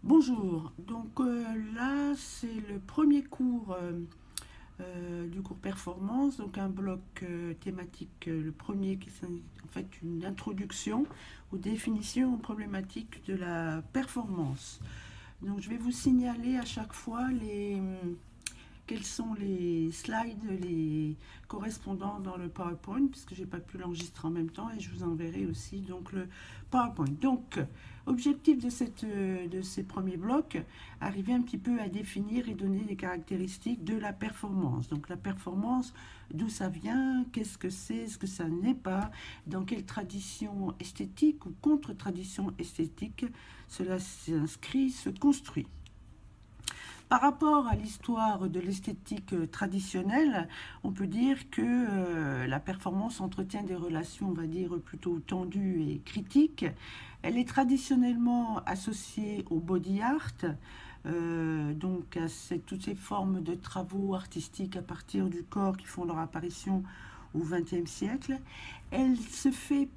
Bonjour, donc là c'est le premier cours du cours performance, donc un bloc thématique, le premier qui est en fait une introduction aux définitions problématiques de la performance. Donc je vais vous signaler à chaque fois quels sont les slides, les correspondants dans le PowerPoint, puisque j'ai pas pu l'enregistrer en même temps, et je vous enverrai aussi donc le PowerPoint. Donc, objectif de ces premiers blocs, arriver un petit peu à définir et donner des caractéristiques de la performance. Donc la performance, d'où ça vient, qu'est-ce que c'est, ce que ça n'est pas, dans quelle tradition esthétique ou contre-tradition esthétique cela s'inscrit, se construit. Par rapport à l'histoire de l'esthétique traditionnelle, on peut dire que la performance entretient des relations, on va dire, plutôt tendues et critiques. Elle est traditionnellement associée au body art, donc à toutes ces formes de travaux artistiques à partir du corps qui font leur apparition au XXe siècle. Elle se fait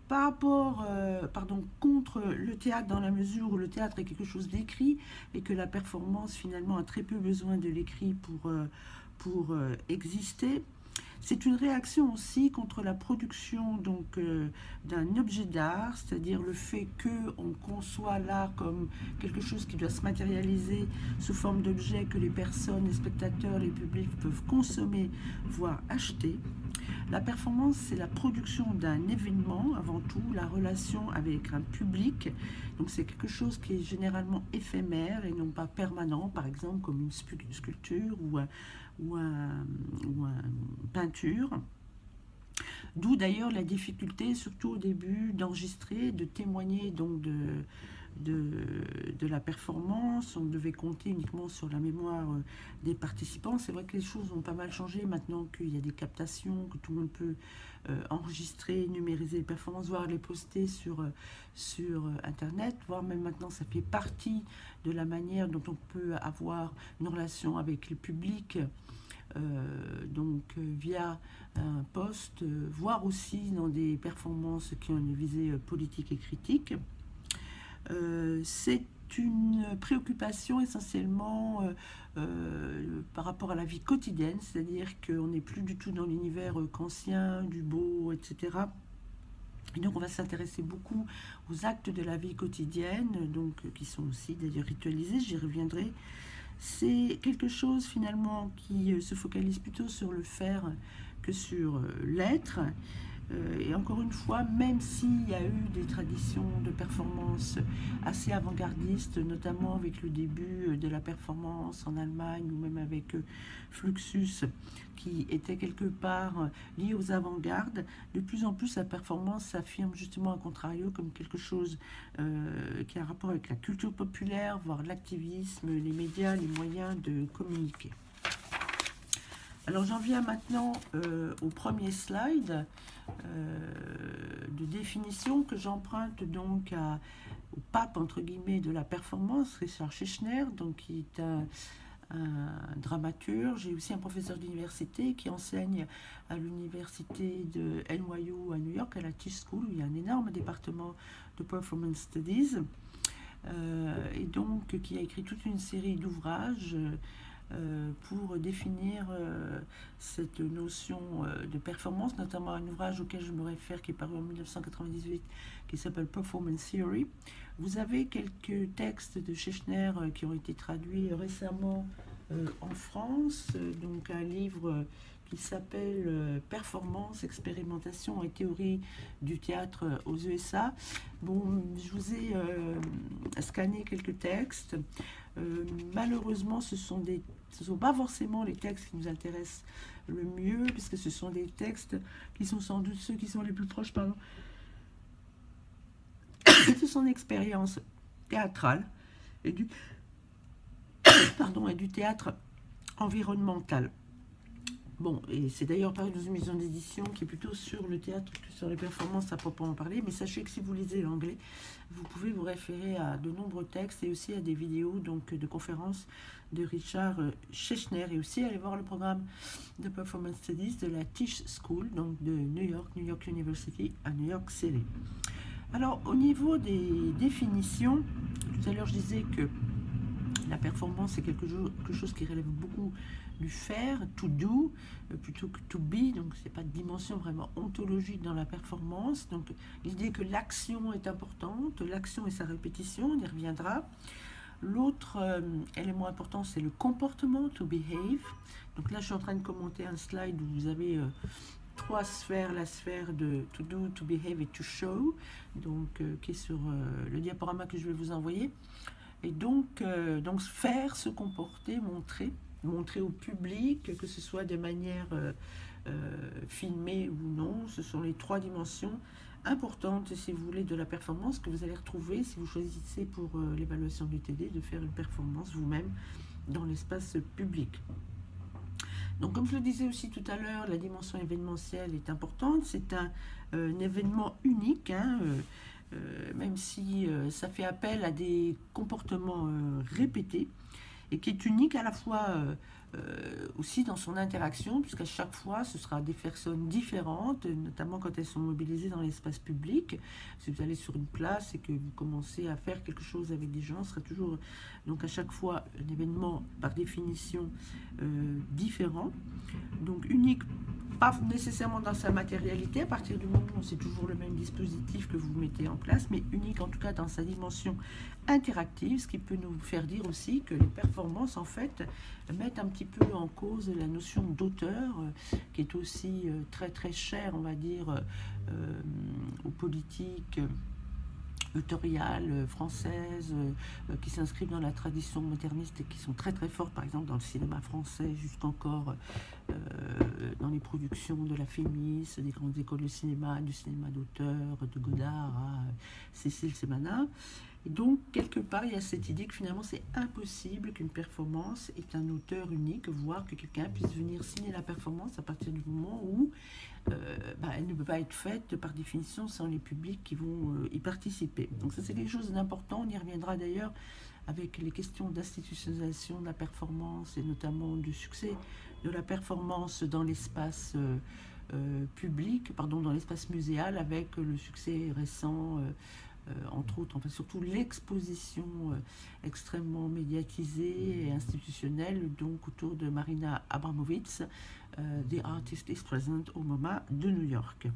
contre le théâtre dans la mesure où le théâtre est quelque chose d'écrit et que la performance finalement a très peu besoin de l'écrit pour exister. C'est une réaction aussi contre la production d'un objet d'art, c'est-à-dire le fait qu'on conçoit l'art comme quelque chose qui doit se matérialiser sous forme d'objet que les personnes, les spectateurs, les publics peuvent consommer, voire acheter. La performance, c'est la production d'un événement, avant tout, la relation avec un public. Donc c'est quelque chose qui est généralement éphémère et non pas permanent, par exemple comme une sculpture ou une peinture. D'où d'ailleurs la difficulté, surtout au début, d'enregistrer, de témoigner donc de la performance. On devait compter uniquement sur la mémoire des participants. C'est vrai que les choses ont pas mal changé maintenant qu'il y a des captations, que tout le monde peut enregistrer, numériser les performances, voire les poster sur Internet, voire même maintenant ça fait partie de la manière dont on peut avoir une relation avec le public. Via un post, voire aussi dans des performances qui ont une visée politique et critique. C'est une préoccupation essentiellement par rapport à la vie quotidienne, c'est-à-dire qu'on n'est plus du tout dans l'univers kantien, du beau, etc. Et donc on va s'intéresser beaucoup aux actes de la vie quotidienne, qui sont aussi d'ailleurs ritualisés, j'y reviendrai. C'est quelque chose finalement qui se focalise plutôt sur le faire que sur l'être. Et encore une fois, même s'il y a eu des traditions de performance assez avant-gardistes, notamment avec le début de la performance en Allemagne ou même avec Fluxus, qui était quelque part lié aux avant-gardes, de plus en plus la performance s'affirme justement à contrario comme quelque chose qui a un rapport avec la culture populaire, voire l'activisme, les médias, les moyens de communiquer. Alors j'en viens maintenant au premier slide de définition que j'emprunte donc au pape entre guillemets de la performance, Richard Schechner, donc qui est un dramaturge et aussi un professeur d'université qui enseigne à l'université de NYU à New York, à la Tisch School, où il y a un énorme département de Performance Studies, et donc qui a écrit toute une série d'ouvrages pour définir cette notion de performance, notamment un ouvrage auquel je me réfère qui est paru en 1998 qui s'appelle Performance Theory. Vous avez quelques textes de Schechner qui ont été traduits récemment en France, donc un livre qui s'appelle Performance, expérimentation et théorie du théâtre aux USA. Bon, je vous ai scanné quelques textes. Malheureusement, ce sont pas forcément les textes qui nous intéressent le mieux, puisque ce sont des textes qui sont sans doute ceux qui sont les plus proches, de son expérience théâtrale et du théâtre environnemental. Bon, et c'est d'ailleurs paru dans une maison d'édition qui est plutôt sur le théâtre que sur les performances à proprement parler, mais sachez que si vous lisez l'anglais, vous pouvez vous référer à de nombreux textes et aussi à des vidéos de conférences de Richard Schechner, et aussi aller voir le programme de Performance Studies de la Tisch School, donc de New York University à New York City. Alors, au niveau des définitions, tout à l'heure je disais que La performance, c'est quelque chose qui relève beaucoup du faire, to do, plutôt que to be. Donc, c'est pas de dimension vraiment ontologique dans la performance. Donc, l'idée que l'action est importante, l'action et sa répétition, on y reviendra. L'autre élément important, c'est le comportement, to behave. Donc là, je suis en train de commenter un slide où vous avez trois sphères, la sphère de to do, to behave et to show, donc qui est sur le diaporama que je vais vous envoyer. Et donc faire, se comporter, montrer au public, que ce soit de manière filmée ou non. Ce sont les trois dimensions importante, si vous voulez, de la performance que vous allez retrouver si vous choisissez pour l'évaluation du TD de faire une performance vous-même dans l'espace public. Donc, comme je le disais aussi tout à l'heure, la dimension événementielle est importante. C'est un événement unique, hein, même si ça fait appel à des comportements répétés et qui est unique à la fois aussi dans son interaction, puisqu'à chaque fois, ce sera des personnes différentes, notamment quand elles sont mobilisées dans l'espace public. Si vous allez sur une place et que vous commencez à faire quelque chose avec des gens, ce sera toujours, donc à chaque fois, un événement par définition différent. Donc unique, pas nécessairement dans sa matérialité, à partir du moment où c'est toujours le même dispositif que vous mettez en place, mais unique en tout cas dans sa dimension interactive, ce qui peut nous faire dire aussi que les performances, en fait, mettent un petit peu en cause la notion d'auteur, qui est aussi très très chère, on va dire, aux politiques autoriales françaises qui s'inscrivent dans la tradition moderniste et qui sont très très fortes, par exemple dans le cinéma français, jusqu'encore dans les productions de la Fémis, des grandes écoles de cinéma, du cinéma d'auteur, de Godard à Cécile Semanin. Et donc, quelque part, il y a cette idée que finalement, c'est impossible qu'une performance ait un auteur unique, voire que quelqu'un puisse venir signer la performance à partir du moment où elle ne peut pas être faite par définition sans les publics qui vont y participer. Donc ça, c'est quelque chose d'important. On y reviendra d'ailleurs avec les questions d'institutionnalisation de la performance et notamment du succès de la performance dans l'espace public, dans l'espace muséal, avec le succès récent entre autres, enfin surtout l'exposition extrêmement médiatisée et institutionnelle, donc autour de Marina Abramovic, The Artist is Present au MoMA de New York.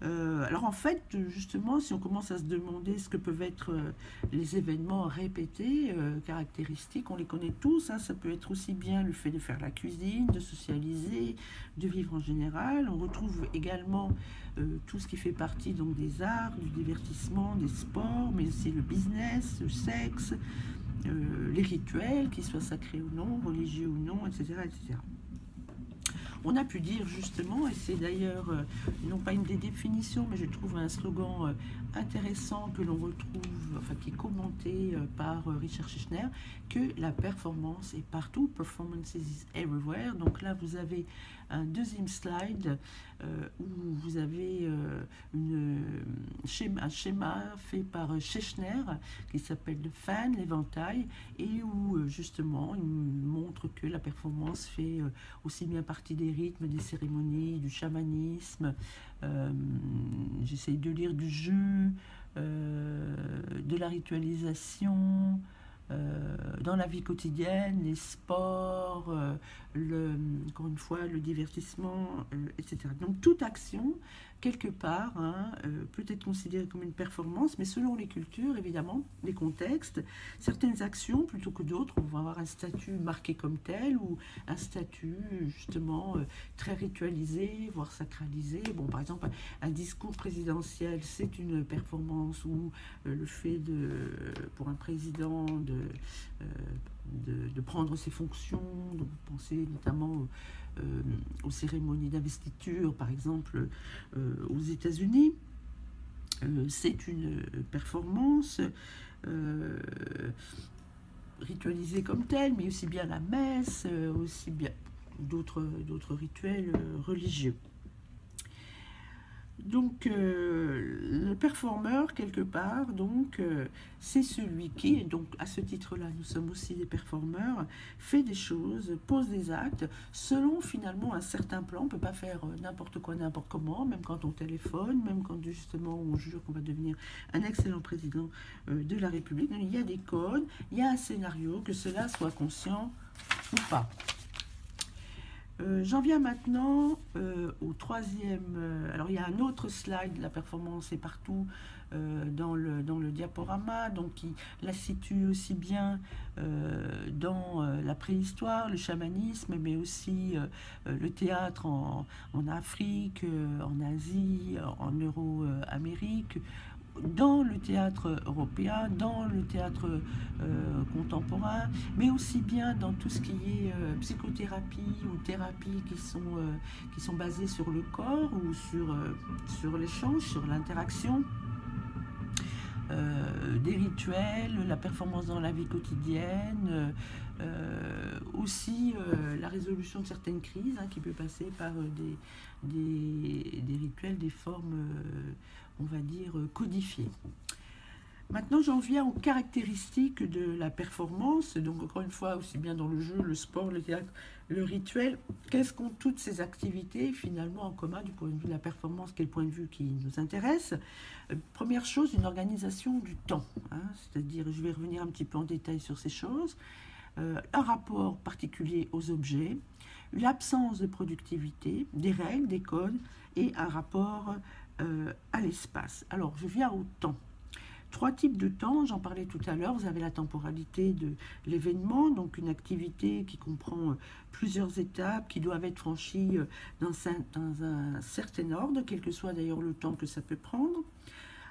Alors en fait, justement, si on commence à se demander ce que peuvent être les événements répétés, caractéristiques, on les connaît tous, hein, ça peut être aussi bien le fait de faire la cuisine, de socialiser, de vivre en général. On retrouve également tout ce qui fait partie donc, des arts, du divertissement, des sports, mais aussi le business, le sexe, les rituels, qu'ils soient sacrés ou non, religieux ou non, etc. etc. On a pu dire justement, et c'est d'ailleurs non pas une des définitions, mais je trouve un slogan intéressant que l'on retrouve, enfin qui est commenté par Richard Schechner, que la performance est partout, performance is everywhere. Donc là, vous avez un deuxième slide où vous avez un schéma fait par Schechner qui s'appelle le fan, l'éventail, et où justement il montre que la performance fait aussi bien partie des rythmes, des cérémonies, du chamanisme, j'essaye de lire du jeu, de la ritualisation, dans la vie quotidienne, les sports, encore une fois, le divertissement, etc. Donc toute action, quelque part, hein, peut être considérée comme une performance, mais selon les cultures, évidemment, les contextes, certaines actions, plutôt que d'autres, on va avoir un statut marqué comme tel, ou un statut, justement, très ritualisé, voire sacralisé. Bon, par exemple, un discours présidentiel, c'est une performance, ou le fait pour un président de prendre ses fonctions, donc pensez notamment aux cérémonies d'investiture, par exemple aux États-Unis. C'est une performance ritualisée comme telle, mais aussi bien la messe, aussi bien d'autres rituels religieux. Donc, le performeur, quelque part, donc, c'est celui qui, et donc à ce titre-là, nous sommes aussi des performeurs, fait des choses, pose des actes, selon finalement un certain plan. On ne peut pas faire n'importe quoi, n'importe comment, même quand on téléphone, même quand justement on jure qu'on va devenir un excellent président de la République. Donc, il y a des codes, il y a un scénario, que cela soit conscient ou pas. J'en viens maintenant au troisième. Alors, il y a un autre slide, la performance est partout dans le diaporama, donc qui la situe aussi bien dans la préhistoire, le chamanisme, mais aussi le théâtre en Afrique, en Asie, en Euro-Amérique, dans le théâtre européen, dans le théâtre contemporain, mais aussi bien dans tout ce qui est psychothérapie ou thérapie qui sont basées sur le corps ou sur l'échange, sur l'interaction. Des rituels, la performance dans la vie quotidienne, aussi la résolution de certaines crises qui peut passer par des rituels, des formes, on va dire, codifiées. Maintenant, j'en viens aux caractéristiques de la performance. Donc, encore une fois, aussi bien dans le jeu, le sport, le théâtre, le rituel. Qu'est-ce qu'ont toutes ces activités finalement en commun du point de vue de la performance, qui est le point de vue qui nous intéresse? Première chose, une organisation du temps. C'est-à-dire, je vais revenir un petit peu en détail sur ces choses. Un rapport particulier aux objets, l'absence de productivité, des règles, des codes et un rapport à l'espace. Alors, je viens au temps. Trois types de temps, j'en parlais tout à l'heure. Vous avez la temporalité de l'événement, donc une activité qui comprend plusieurs étapes qui doivent être franchies dans un certain ordre, quel que soit d'ailleurs le temps que ça peut prendre.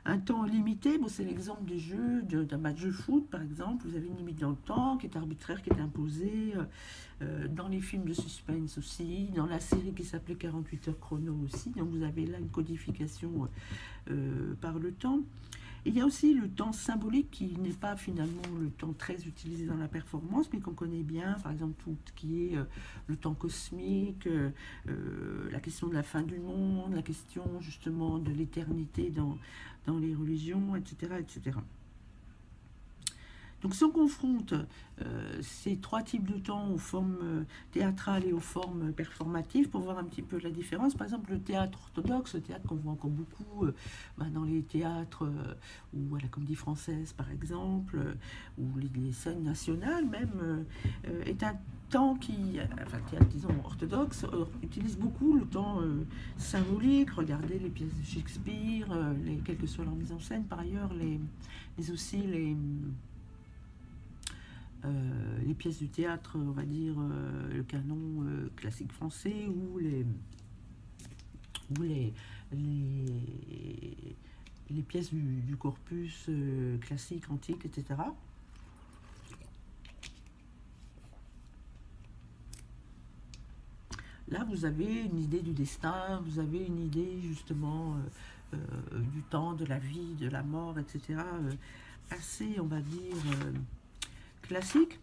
Un temps limité, bon, c'est l'exemple du jeu, d'un match de foot par exemple. Vous avez une limite dans le temps qui est arbitraire, qui est imposée. Dans les films de suspense aussi, dans la série qui s'appelait 48 heures chrono aussi. Donc vous avez là une codification par le temps. Il y a aussi le temps symbolique qui n'est pas finalement le temps très utilisé dans la performance, mais qu'on connaît bien, par exemple tout ce qui est le temps cosmique, la question de la fin du monde, la question justement de l'éternité dans les religions, etc., etc. Donc si on confronte ces trois types de temps aux formes théâtrales et aux formes performatives pour voir un petit peu la différence, par exemple le théâtre orthodoxe, le théâtre qu'on voit encore beaucoup dans les théâtres ou à la Comédie Française par exemple, ou les scènes nationales même, est un temps qui, enfin le théâtre disons orthodoxe, utilise beaucoup le temps symbolique. Regardez les pièces de Shakespeare, quelle que soit leur mise en scène par ailleurs, mais aussi les pièces du théâtre, on va dire le canon classique français ou les pièces du corpus classique, antique, etc. Là, vous avez une idée du destin, vous avez une idée justement du temps, de la vie, de la mort, etc. Assez, on va dire, classique.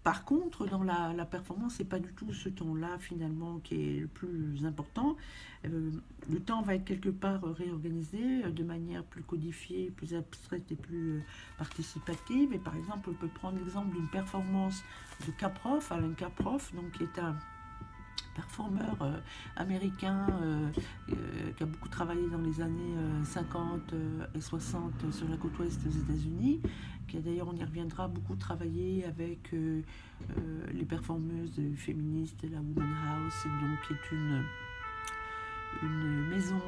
Par contre, dans la performance, c'est pas du tout ce temps-là finalement qui est le plus important. Le temps va être quelque part réorganisé de manière plus codifiée, plus abstraite et plus participative. Et par exemple, on peut prendre l'exemple d'une performance de Caproff, Alan Caproff, donc qui est un performeur américain qui a beaucoup travaillé dans les années 50 et 60 sur la côte ouest des États-Unis, qui a d'ailleurs, on y reviendra, beaucoup travaillé avec les performeuses féministes, la Woman House, donc qui est une maison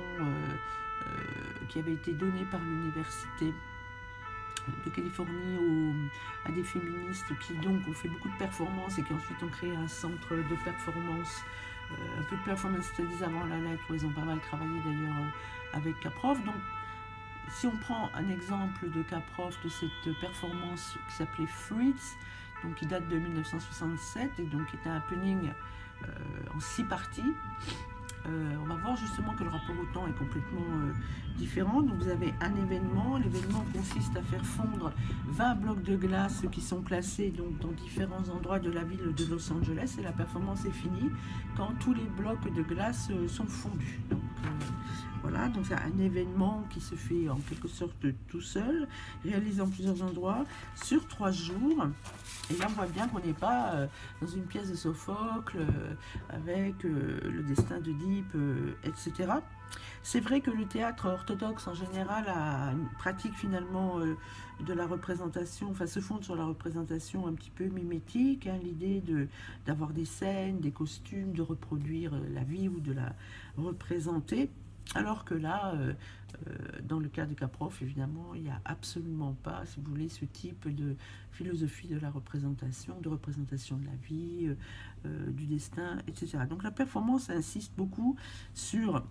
qui avait été donnée par l'université de Californie à des féministes qui donc ont fait beaucoup de performances et qui ensuite ont créé un centre de performance, un peu de performance studies avant la lettre, où ils ont pas mal travaillé d'ailleurs avec Caproff. Donc si on prend un exemple de Caproff, de cette performance qui s'appelait Fritz, donc qui date de 1967 et donc qui était un happening en 6 parties. on va voir justement que le rapport au temps est complètement différent. Donc vous avez un événement. L'événement consiste à faire fondre 20 blocs de glace qui sont placés donc dans différents endroits de la ville de Los Angeles, et la performance est finie quand tous les blocs de glace sont fondus. Donc voilà, donc c'est un événement qui se fait en quelque sorte tout seul, réalisé en plusieurs endroits sur 3 jours. Et là on voit bien qu'on n'est pas dans une pièce de Sophocle avec le destin d'Oedipe, etc. C'est vrai que le théâtre orthodoxe en général a une pratique finalement de la représentation, enfin se fonde sur la représentation un petit peu mimétique, hein, l'idée d'avoir des scènes, des costumes, de reproduire la vie ou de la représenter. Alors que là, dans le cas de Caprof, évidemment, il n'y a absolument pas, si vous voulez, ce type de philosophie de la représentation, de représentation de la vie, du destin, etc. Donc la performance insiste beaucoup sur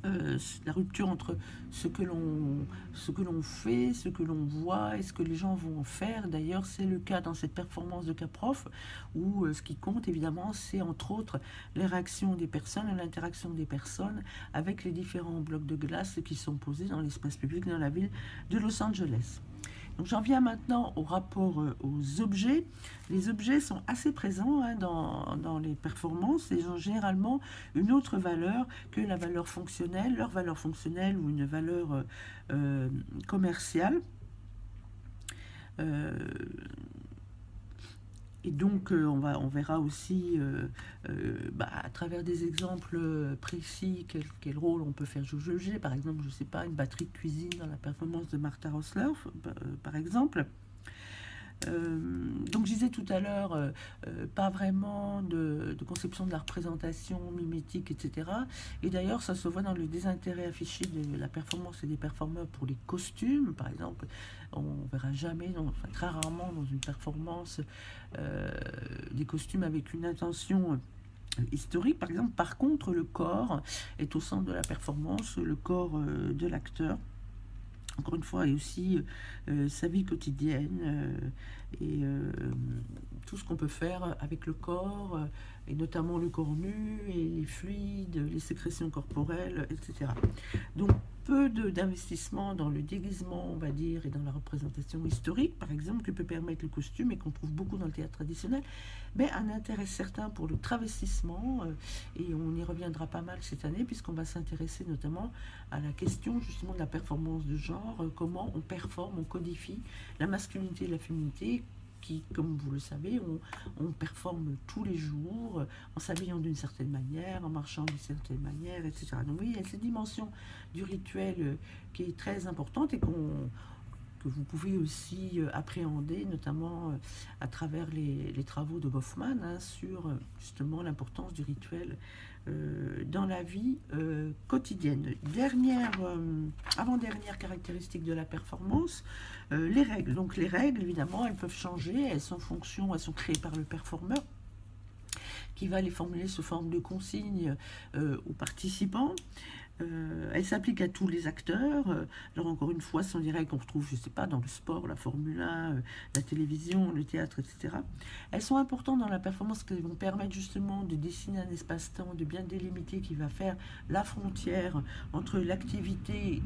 la rupture entre ce que l'on fait, ce que l'on voit et ce que les gens vont en faire. D'ailleurs, c'est le cas dans cette performance de Caprof, où ce qui compte évidemment, c'est entre autres les réactions des personnes et l'interaction des personnes avec les différents blocs de glace qui sont posés dans l'espace public dans la ville de Los Angeles. Donc j'en viens maintenant au rapport aux objets. Les objets sont assez présents hein, dans les performances et ont généralement une autre valeur que la valeur fonctionnelle, leur valeur fonctionnelle ou une valeur commerciale. Et donc, on verra aussi, à travers des exemples précis, quel rôle on peut faire juger. Par exemple, je ne sais pas, une batterie de cuisine dans la performance de Martha Rosler, par exemple. Donc, je disais tout à l'heure, pas vraiment de conception de la représentation mimétique, etc. Et d'ailleurs, ça se voit dans le désintérêt affiché de la performance et des performeurs pour les costumes. Par exemple, on ne verra jamais, enfin, très rarement dans une performance, des costumes avec une intention historique. Par exemple, par contre, le corps est au centre de la performance, le corps de l'acteur. Encore une fois, et aussi sa vie quotidienne et tout ce qu'on peut faire avec le corps, et notamment le corps nu et les fluides, les sécrétions corporelles, etc. Donc, peu d'investissement dans le déguisement, on va dire, et dans la représentation historique, par exemple, que peut permettre le costume et qu'on trouve beaucoup dans le théâtre traditionnel, mais un intérêt certain pour le travestissement, et on y reviendra pas mal cette année, puisqu'on va s'intéresser notamment à la question justement de la performance de genre, comment on performe, on codifie la masculinité et la féminité, qui, comme vous le savez, on performe tous les jours, en s'habillant d'une certaine manière, en marchant d'une certaine manière, etc. Donc oui, il y a cette dimension du rituel qui est très importante et que vous pouvez aussi appréhender, notamment à travers les travaux de Goffman, hein, sur justement l'importance du rituel dans la vie quotidienne. Avant-dernière caractéristique de la performance, les règles. Donc les règles, évidemment, elles peuvent changer, elles sont créées par le performeur, qui va les formuler sous forme de consignes aux participants. Elle s'applique à tous les acteurs. Alors encore une fois, ce sont des règles qu'on retrouve, je ne sais pas, dans le sport, la Formule 1, la télévision, le théâtre, etc. Elles sont importantes dans la performance, qu'elles vont permettre justement de dessiner un espace-temps, de bien délimiter, qui va faire la frontière entre l'activité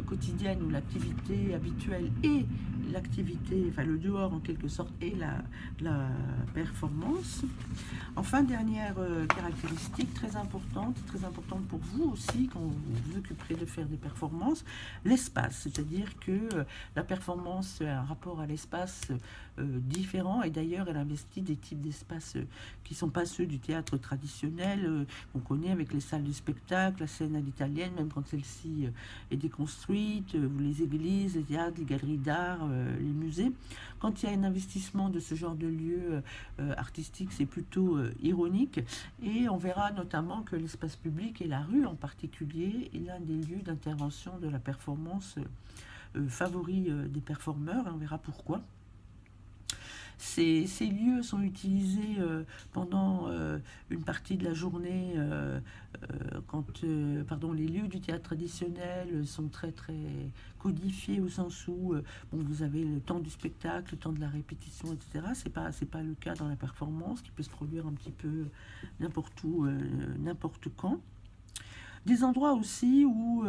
quotidienne ou l'activité habituelle et l'activité, enfin le dehors en quelque sorte, et la performance. Enfin, dernière caractéristique très importante pour vous aussi, quand vous vous occuperez de faire des performances, l'espace. C'est-à-dire que la performance a un rapport à l'espace différent, et d'ailleurs elle investit des types d'espaces qui ne sont pas ceux du théâtre traditionnel qu'on connaît avec les salles de spectacle, la scène à l'italienne, même quand celle-ci est déconstruite, les églises, les théâtres, les galeries d'art, les musées. Quand il y a un investissement de ce genre de lieu artistique, c'est plutôt ironique, et on verra notamment que l'espace public et la rue en particulier est l'un des lieux d'intervention de la performance favori des performeurs, et on verra pourquoi. Ces lieux sont utilisés pendant une partie de la journée, pardon, les lieux du théâtre traditionnel sont très très codifiés au sens où bon, vous avez le temps du spectacle, le temps de la répétition, etc. C'est pas le cas dans la performance qui peut se produire un petit peu n'importe où, n'importe quand. Des endroits aussi où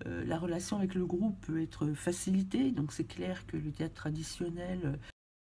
la relation avec le groupe peut être facilitée. Donc c'est clair que le théâtre traditionnel